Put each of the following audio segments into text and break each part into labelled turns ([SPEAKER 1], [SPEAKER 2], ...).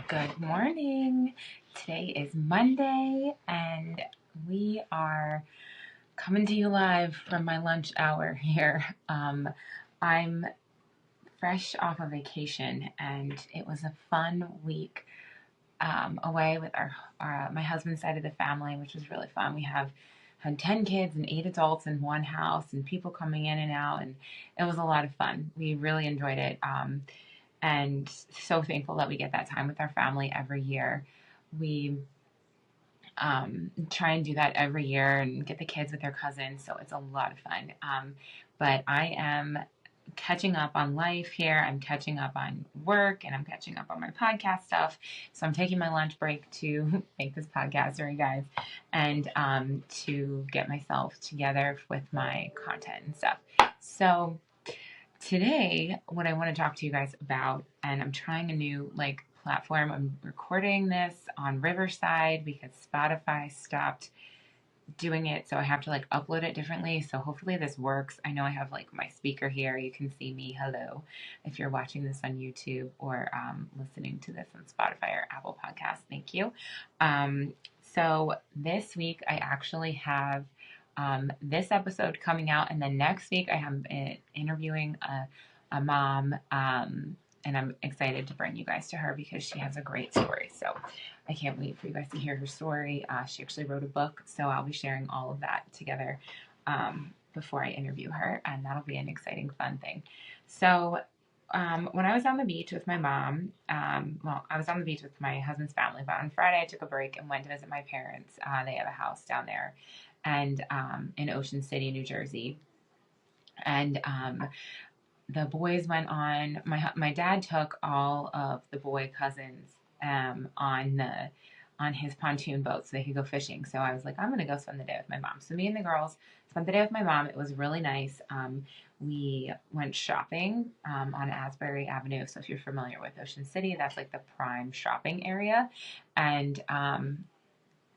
[SPEAKER 1] Good morning. Today is Monday, and we are coming to you live from my lunch hour here. I'm fresh off a vacation, and it was a fun week away with my husband's side of the family, which was really fun. We had 10 kids and 8 adults in one house, and people coming in and out, and it was a lot of fun. We really enjoyed it. And so thankful that we get that time with our family every year. We try and do that every year and get the kids with their cousins, so it's a lot of fun. But I am catching up on life here. I'm catching up on work, and I'm catching up on my podcast stuff. So I'm taking my lunch break to make this podcast for you guys and to get myself together with my content and stuff. So today, what I want to talk to you guys about, and I'm trying a new platform. I'm recording this on Riverside because Spotify stopped doing it, so I have to upload it differently. So hopefully this works. I know I have my speaker here. You can see me. Hello, if you're watching this on YouTube or listening to this on Spotify or Apple Podcasts. Thank you. So this week I actually have this episode coming out, and then next week I am interviewing a mom, and I'm excited to bring you guys to her because she has a great story. So I can't wait for you guys to hear her story. She actually wrote a book, so I'll be sharing all of that together before I interview her, and that'll be an exciting, fun thing. So when I was on the beach with my mom, I was on the beach with my husband's family, but on Friday I took a break and went to visit my parents. They have a house down there and in Ocean City, New Jersey. And the boys went on, my dad took all of the boy cousins on his pontoon boat so they could go fishing. So I was like, I'm going to go spend the day with my mom. So me and the girls spent the day with my mom. It was really nice. We went shopping on Asbury Avenue. So if you're familiar with Ocean City, that's the prime shopping area. And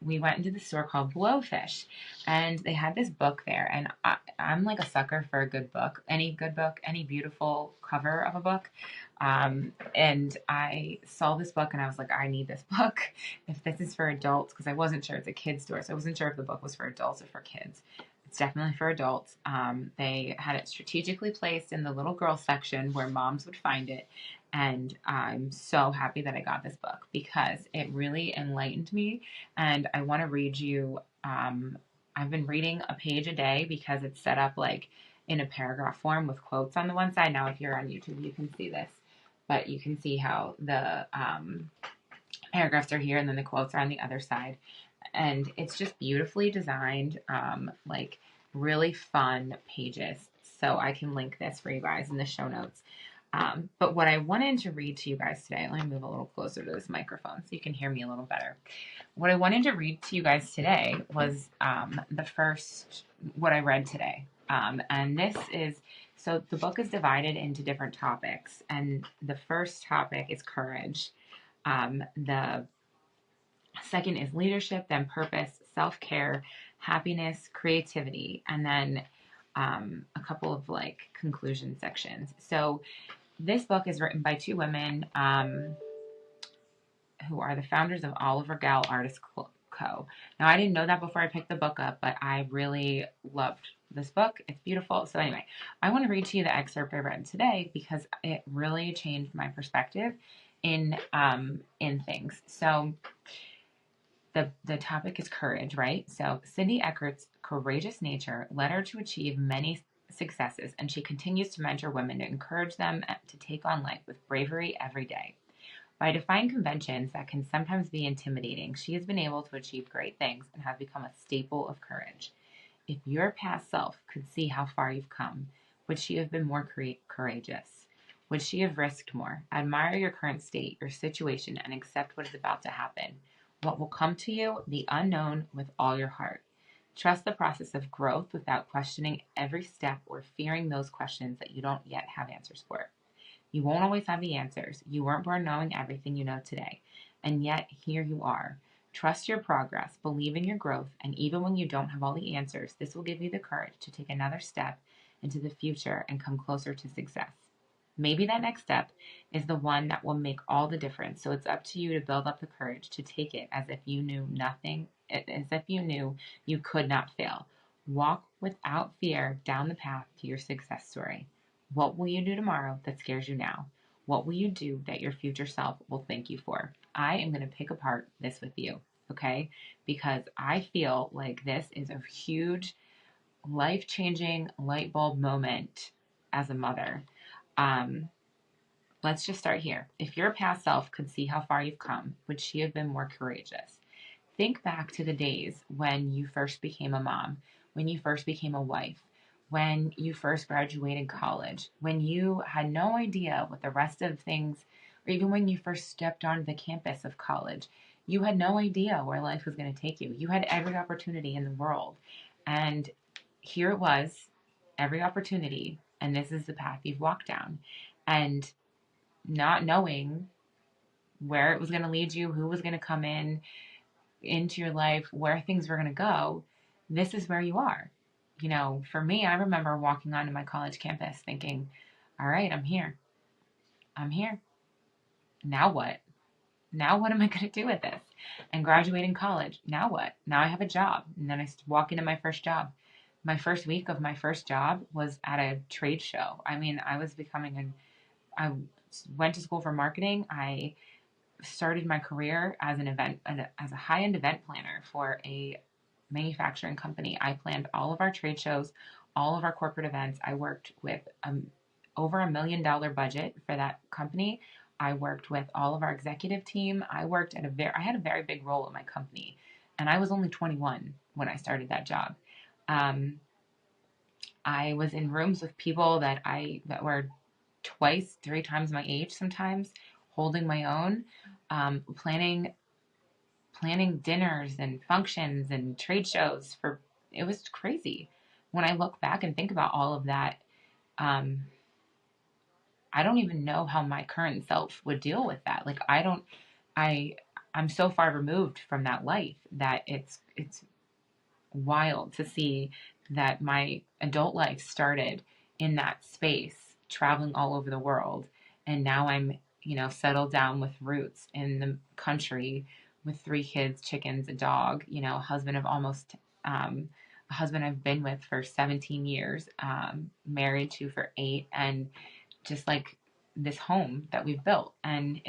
[SPEAKER 1] we went into the store called Blowfish, and they had this book there. And I'm a sucker for a good book, any beautiful cover of a book. And I saw this book, and I was like, I need this book if this is for adults, because I wasn't sure. It's a kid's store, so I wasn't sure if the book was for adults or for kids. It's definitely for adults. They had it strategically placed in the little girl section where moms would find it. And I'm so happy that I got this book because it really enlightened me. And I want to read you, I've been reading a page a day because it's set up in a paragraph form with quotes on the one side. Now, if you're on YouTube, you can see this, but you can see how the paragraphs are here and then the quotes are on the other side. And it's just beautifully designed, really fun pages. So I can link this for you guys in the show notes. But what I wanted to read to you guys today, let me move a little closer to this microphone so you can hear me a little better. What I wanted to read to you guys today was what I read today. And this is, so the book is divided into different topics. And the first topic is courage. The second is leadership, then purpose, self-care, happiness, creativity, and then a couple of conclusion sections. So this book is written by two women who are the founders of Oliver Gal Artist Co. Now, I didn't know that before I picked the book up, but I really loved this book. It's beautiful. So anyway, I want to read to you the excerpt I read today because it really changed my perspective in things. So the topic is courage, right? So Cindy Eckert's courageous nature led her to achieve many successes, and she continues to mentor women to encourage them to take on life with bravery every day. By defying conventions that can sometimes be intimidating, she has been able to achieve great things and has become a staple of courage. If your past self could see how far you've come, would she have been more courageous? Would she have risked more? Admire your current state, your situation, and accept what is about to happen. What will come to you, the unknown, with all your heart. Trust the process of growth without questioning every step or fearing those questions that you don't yet have answers for. You won't always have the answers. You weren't born knowing everything you know today. And yet, here you are. Trust your progress, believe in your growth, and even when you don't have all the answers, this will give you the courage to take another step into the future and come closer to success. Maybe that next step is the one that will make all the difference. So it's up to you to build up the courage to take it as if you knew nothing, as if you knew you could not fail. Walk without fear down the path to your success story. What will you do tomorrow that scares you now? What will you do that your future self will thank you for? I am going to pick apart this with you, okay? Because I feel like this is a huge life changing light bulb moment as a mother. Um, let's just start here. If your past self could see how far you've come, would she have been more courageous? Think back to the days when you first became a mom, when you first became a wife, when you first graduated college, when you had no idea what the rest of things, or even when you first stepped onto the campus of college, you had no idea where life was going to take you. You had every opportunity in the world. And here it was, every opportunity, and this is the path you've walked down. And not knowing where it was going to lead you, who was going to come into your life, where things were going to go, this is where you are. You know, for me, I remember walking onto my college campus thinking, all right, I'm here. I'm here. Now what? Now what am I going to do with this? And graduating college, now what? Now I have a job. And then I walk into my first job. My first week of my first job was at a trade show. I mean, I went to school for marketing. I started my career as as a high-end event planner for a manufacturing company. I planned all of our trade shows, all of our corporate events. I worked with over $1 million budget for that company. I worked with all of our executive team. I had a very big role in my company, and I was only 21 when I started that job. I was in rooms with people that were twice, three times my age sometimes, holding my own, planning dinners and functions and trade shows it was crazy. When I look back and think about all of that, I don't even know how my current self would deal with that. Like I'm so far removed from that life that it's wild to see that my adult life started in that space, traveling all over the world. And now I'm, settled down with roots in the country with 3 kids, chickens, a dog, a husband I've been with for 17 years, married to for 8, and just like this home that we've built, and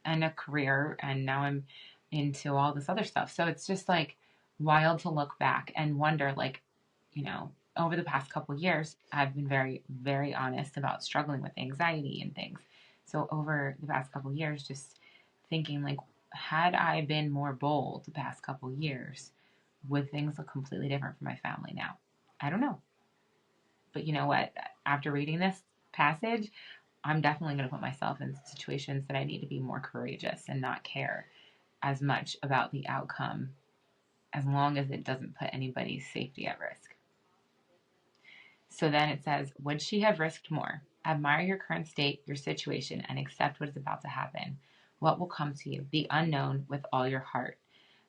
[SPEAKER 1] a career, and now I'm into all this other stuff. So it's just like wild to look back and wonder, like, over the past couple of years, I've been very, very honest about struggling with anxiety and things. So over the past couple of years, just thinking, like, had I been more bold the past couple of years, would things look completely different for my family now? I don't know. But you know what? After reading this passage, I'm definitely going to put myself in situations that I need to be more courageous and not care as much about the outcome, as long as it doesn't put anybody's safety at risk. So then it says, would she have risked more? Admire your current state, your situation, and accept what is about to happen. What will come to you? The unknown with all your heart.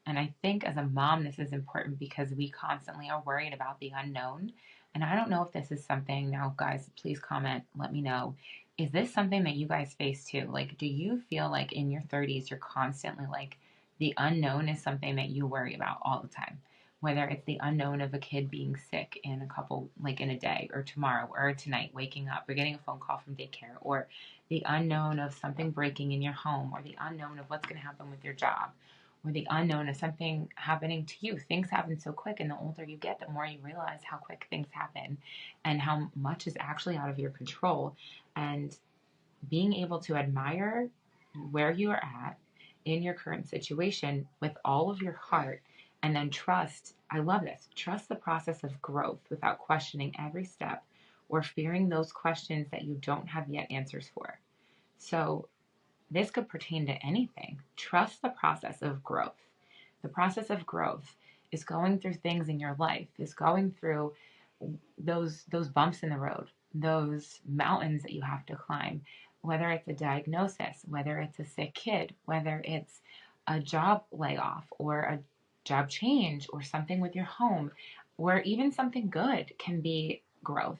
[SPEAKER 1] And I think as a mom, this is important because we constantly are worried about the unknown. And I don't know if this is something, now guys, please comment, let me know. Is this something that you guys face too? Like, do you feel like in your 30s, you're constantly like, the unknown is something that you worry about all the time? Whether it's the unknown of a kid being sick in a day, or tomorrow, or tonight, waking up, or getting a phone call from daycare, or the unknown of something breaking in your home, or the unknown of what's going to happen with your job, or the unknown of something happening to you. Things happen so quick, and the older you get, the more you realize how quick things happen and how much is actually out of your control. And being able to admire where you are at in your current situation with all of your heart, and then trust, I love this, trust the process of growth without questioning every step or fearing those questions that you don't have yet answers for. So this could pertain to anything. Trust the process of growth. The process of growth is going through things in your life, is going through those bumps in the road, those mountains that you have to climb, whether it's a diagnosis, whether it's a sick kid, whether it's a job layoff or a job change or something with your home, or even something good can be growth.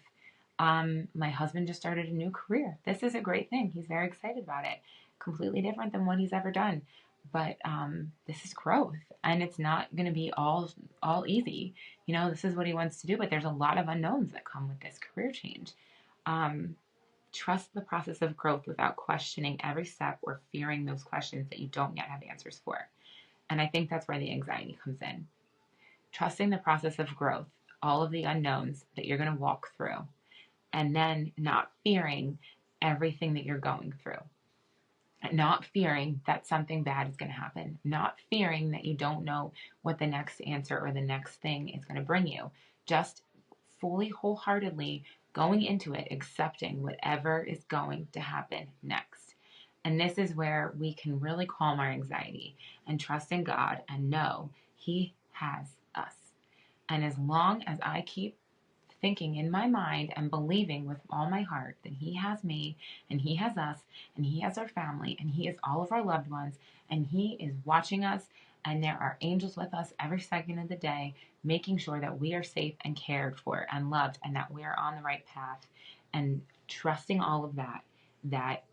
[SPEAKER 1] My husband just started a new career. This is a great thing. He's very excited about it. Completely different than what he's ever done. But this is growth, and it's not going to be all easy. This is what he wants to do, but there's a lot of unknowns that come with this career change. Um, Trust the process of growth without questioning every step or fearing those questions that you don't yet have answers for. And I think that's where the anxiety comes in. Trusting the process of growth, all of the unknowns that you're going to walk through, and then not fearing everything that you're going through. Not fearing that something bad is going to happen. Not fearing that you don't know what the next answer or the next thing is going to bring you. Just fully, wholeheartedly going into it, accepting whatever is going to happen next. And this is where we can really calm our anxiety and trust in God and know He has us. And as long as I keep thinking in my mind and believing with all my heart that He has me and He has us and He has our family and He has all of our loved ones and He is watching us and there are angels with us every second of the day, making sure that we are safe and cared for and loved and that we are on the right path, and trusting all of that, that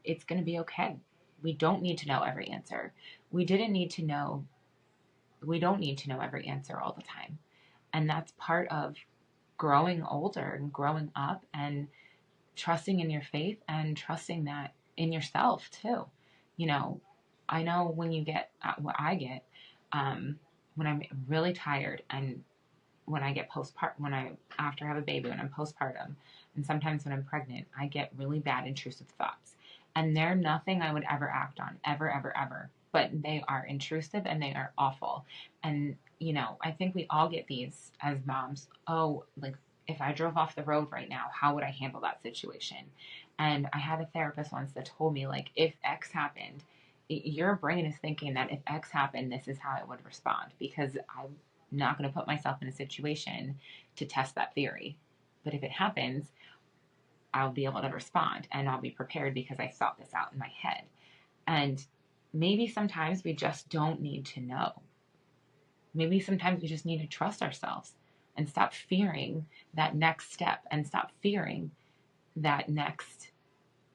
[SPEAKER 1] it's going to be okay. We don't need to know every answer. We don't need to know every answer all the time. And that's part of growing older and growing up and trusting in your faith and trusting that in yourself too. I know when you get what I get, when I'm really tired and when I get after I have a baby, when I'm postpartum, and sometimes when I'm pregnant, I get really bad intrusive thoughts. And they're nothing I would ever act on, ever, ever, ever. But they are intrusive and they are awful. And, I think we all get these as moms. Oh, like if I drove off the road right now, how would I handle that situation? And I had a therapist once that told me, like, if X happened, your brain is thinking that if X happened, this is how it would respond, because I'm not going to put myself in a situation to test that theory. But if it happens, I'll be able to respond and I'll be prepared because I thought this out in my head. And maybe sometimes we just don't need to know. Maybe sometimes we just need to trust ourselves and stop fearing that next step and stop fearing that next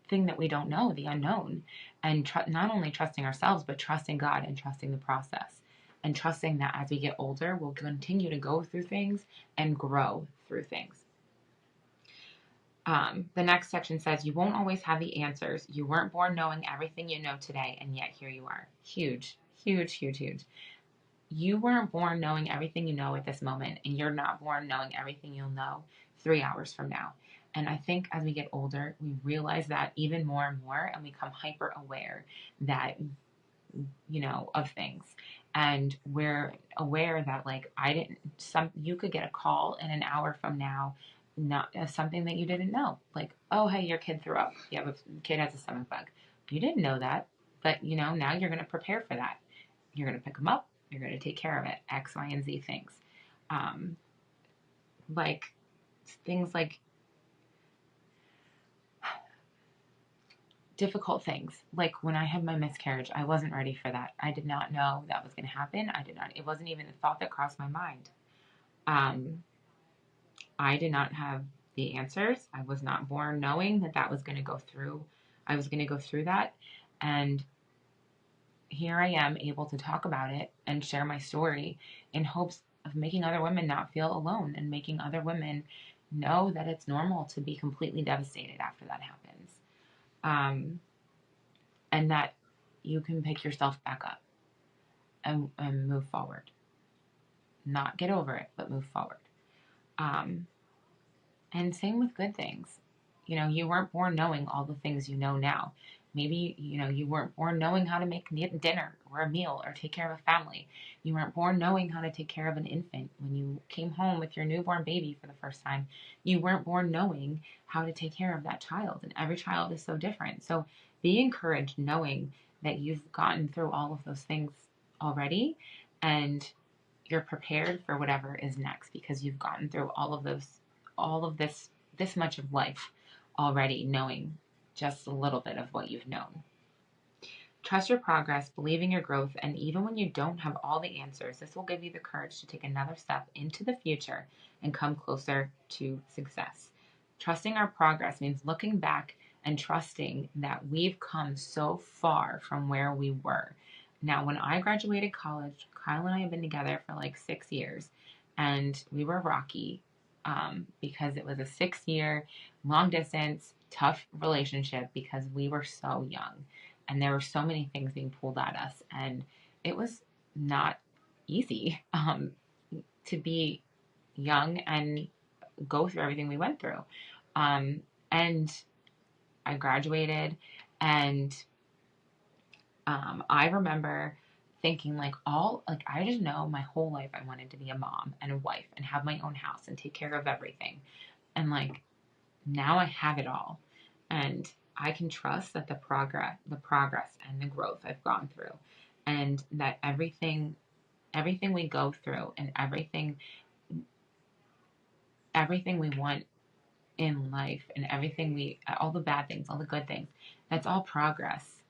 [SPEAKER 1] thing that we don't know, the unknown, and not only trusting ourselves, but trusting God and trusting the process and trusting that as we get older, we'll continue to go through things and grow through things. The next section says, you won't always have the answers. You weren't born knowing everything you know today, and yet here you are. Huge, huge, huge, huge. You weren't born knowing everything you know at this moment, and you're not born knowing everything you'll know 3 hours from now. And I think as we get older, we realize that even more and more, and we become hyper aware that, of things. And we're aware that, like, you could get a call in an hour from now, not something that you didn't know. Like, oh, hey, your kid threw up. Yeah, the kid has a stomach bug. You didn't know that, but, now you're going to prepare for that. You're going to pick them up. You're going to take care of it. X, Y, and Z things. Like, things like difficult things. Like when I had my miscarriage, I wasn't ready for that. I did not know that was going to happen. It wasn't even a thought that crossed my mind. I did not have the answers. I was not born knowing that was going to go through. I was going to go through that. And here I am able to talk about it and share my story in hopes of making other women not feel alone and making other women know that it's normal to be completely devastated after that happens. And that you can pick yourself back up and move forward. Not get over it, but move forward. And same with good things. You weren't born knowing all the things you know now. Maybe, you weren't born knowing how to make dinner or a meal or take care of a family. You weren't born knowing how to take care of an infant. When you came home with your newborn baby for the first time, you weren't born knowing how to take care of that child. And every child is so different. So be encouraged knowing that you've gotten through all of those things already and you're prepared for whatever is next because you've gotten through all of this much of life already, knowing just a little bit of what you've known. Trust your progress, believe in your growth, and even when you don't have all the answers, this will give you the courage to take another step into the future and come closer to success. Trusting our progress means looking back and trusting that we've come so far from where we were. Now, when I graduated college, Kyle and I have been together for like 6 years, and we were rocky because it was a 6 year, long distance, tough relationship because we were so young and there were so many things being pulled at us, and it was not easy to be young and go through everything we went through. And I graduated, and I remember thinking like I just know my whole life I wanted to be a mom and a wife and have my own house and take care of everything. And like now I have it all. And I can trust that the progress and the growth I've gone through, and that everything we go through and everything we want in life and all the bad things, all the good things, that's all progress.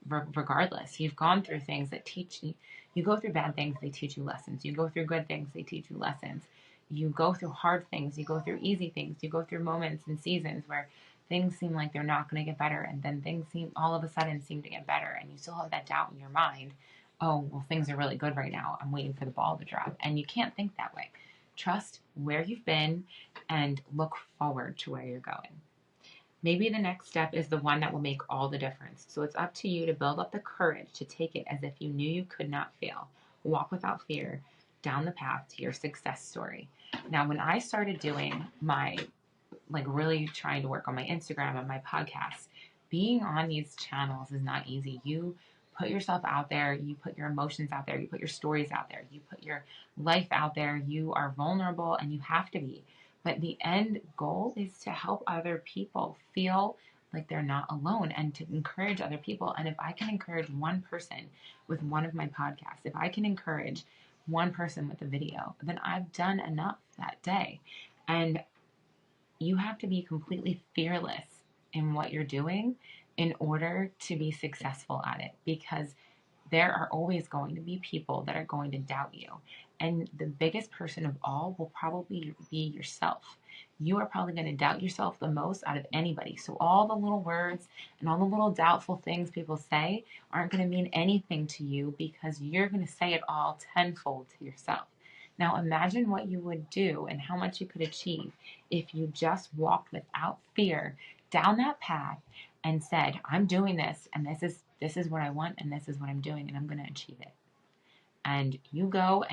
[SPEAKER 1] Regardless, you've gone through things that teach you. You go through bad things, they teach you lessons. You go through good things, they teach you lessons. You go through hard things, you go through easy things, you go through moments and seasons where things seem like they're not going to get better, and then things seem all of a sudden seem to get better, and you still have that doubt in your mind. Oh, well, things are really good right now. I'm waiting for the ball to drop. And you can't think that way. Trust where you've been and look forward to where you're going. Maybe the next step is the one that will make all the difference. So it's up to you to build up the courage to take it as if you knew you could not fail. Walk without fear down the path to your success story. Now, when I started doing really trying to work on my Instagram and my podcast, being on these channels is not easy. You put yourself out there, you put your emotions out there, you put your stories out there, you put your life out there, you are vulnerable, and you have to be. But the end goal is to help other people feel like they're not alone and to encourage other people. And if I can encourage one person with one of my podcasts, if I can encourage one person with a video, then I've done enough that day. And you have to be completely fearless in what you're doing in order to be successful at it, because there are always going to be people that are going to doubt you. And the biggest person of all will probably be yourself. You are probably going to doubt yourself the most out of anybody. So all the little words and all the little doubtful things people say aren't going to mean anything to you, because you're going to say it all tenfold to yourself. Now imagine what you would do and how much you could achieve if you just walked without fear down that path and said, I'm doing this, and this is what I want, and this is what I'm doing, and I'm going to achieve it. And you go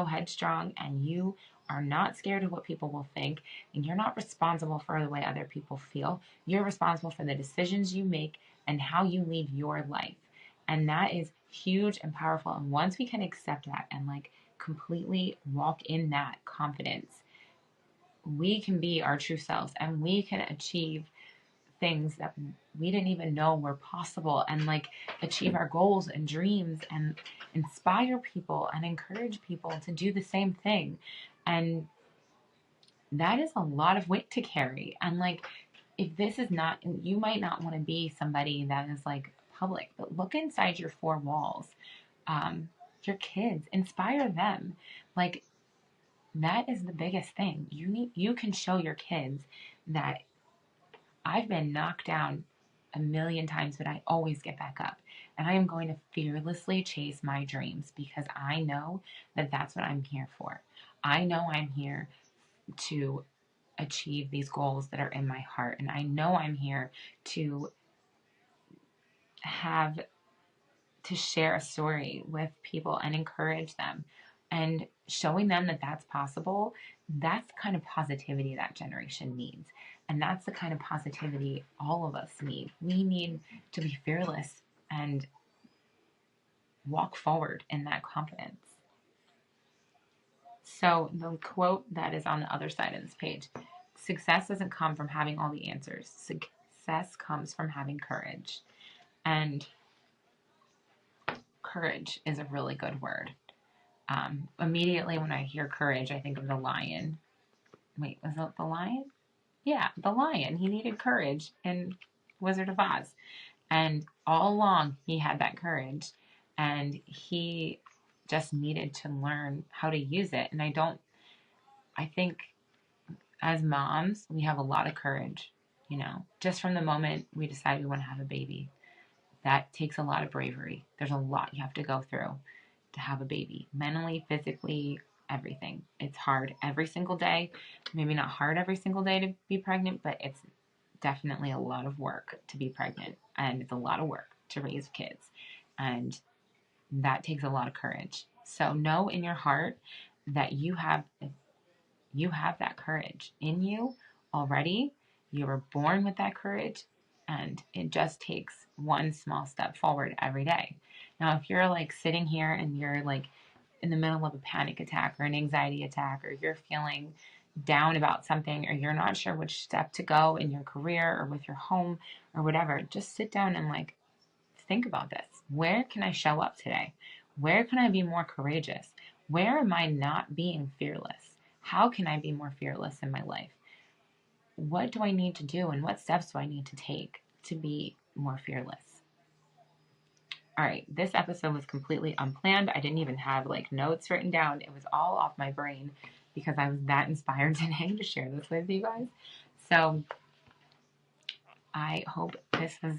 [SPEAKER 1] headstrong, and you are not scared of what people will think, and you're not responsible for the way other people feel. You're responsible for the decisions you make and how you lead your life. And that is huge and powerful. And once we can accept that and completely walk in that confidence, we can be our true selves, and we can achieve things that we didn't even know were possible, and achieve our goals and dreams and inspire people and encourage people to do the same thing. And that is a lot of weight to carry. And if this is not, you might not want to be somebody that is public, but look inside your four walls. Your kids, inspire them. That is the biggest thing. You can show your kids that I've been knocked down a million times, but I always get back up. And I am going to fearlessly chase my dreams, because I know that that's what I'm here for. I know I'm here to achieve these goals that are in my heart. And I know I'm here to share a story with people and encourage them, and showing them that that's possible. That's the kind of positivity that generation needs. And that's the kind of positivity all of us need. We need to be fearless and walk forward in that confidence. So the quote that is on the other side of this page: success doesn't come from having all the answers. Success comes from having courage. And courage is a really good word. Immediately when I hear courage, I think of the lion. Wait, was it the lion? Yeah, the lion. He needed courage in Wizard of Oz. And all along, he had that courage, and he just needed to learn how to use it. And I think as moms, we have a lot of courage, just from the moment we decide we want to have a baby. That takes a lot of bravery. There's a lot you have to go through to have a baby, mentally, physically, everything. It's hard every single day. Maybe not hard every single day to be pregnant, but it's definitely a lot of work to be pregnant, and it's a lot of work to raise kids, and that takes a lot of courage. So know in your heart that you have that courage in you already. You were born with that courage, and it just takes one small step forward every day. Now, if you're like sitting here and you're like in the middle of a panic attack or an anxiety attack, or you're feeling down about something, or you're not sure which step to go in your career or with your home or whatever, just sit down and like think about this. Where can I show up today? Where can I be more courageous? Where am I not being fearless? How can I be more fearless in my life? What do I need to do, and what steps do I need to take to be more fearless? All right, this episode was completely unplanned. I didn't even have like notes written down. It was all off my brain because I was that inspired today to share this with you guys. So I hope this was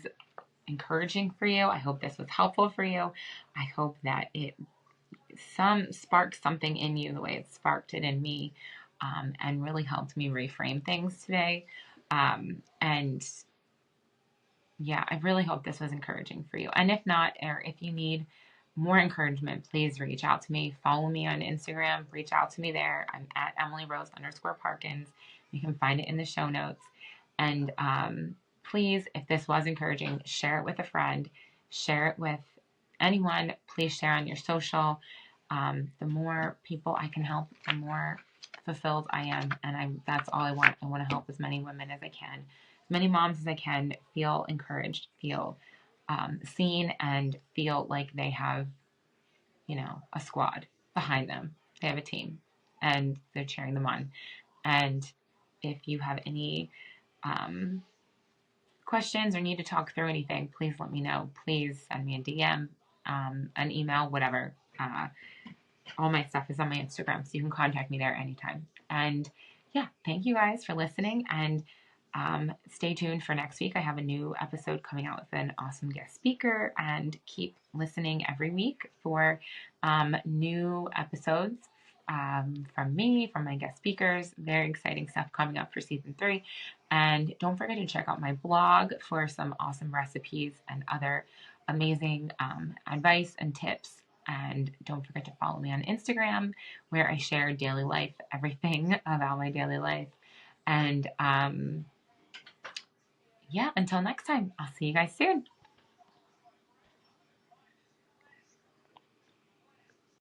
[SPEAKER 1] encouraging for you. I hope this was helpful for you. I hope that it sparked something in you the way it sparked it in me, and really helped me reframe things today. And yeah, I really hope this was encouraging for you. And if not, or if you need more encouragement, please reach out to me. Follow me on Instagram. Reach out to me there. I'm at EmilyRose_Parkins. You can find it in the show notes. And please, if this was encouraging, share it with a friend. Share it with anyone. Please share on your social. The more people I can help, the more fulfilled I am. And that's all I want. I want to help as many women as I can, as many moms as I can, feel encouraged, feel seen, and feel like they have, a squad behind them. They have a team, and they're cheering them on. And if you have any questions or need to talk through anything, please let me know. Please send me a DM, an email, whatever. All my stuff is on my Instagram, so you can contact me there anytime. And yeah, thank you guys for listening, and stay tuned for next week. I have a new episode coming out with an awesome guest speaker, and keep listening every week for new episodes from me, from my guest speakers. Very exciting stuff coming up for season 3. And don't forget to check out my blog for some awesome recipes and other amazing advice and tips. And don't forget to follow me on Instagram, where I share daily life, everything about my daily life. And yeah, until next time, I'll see you guys soon.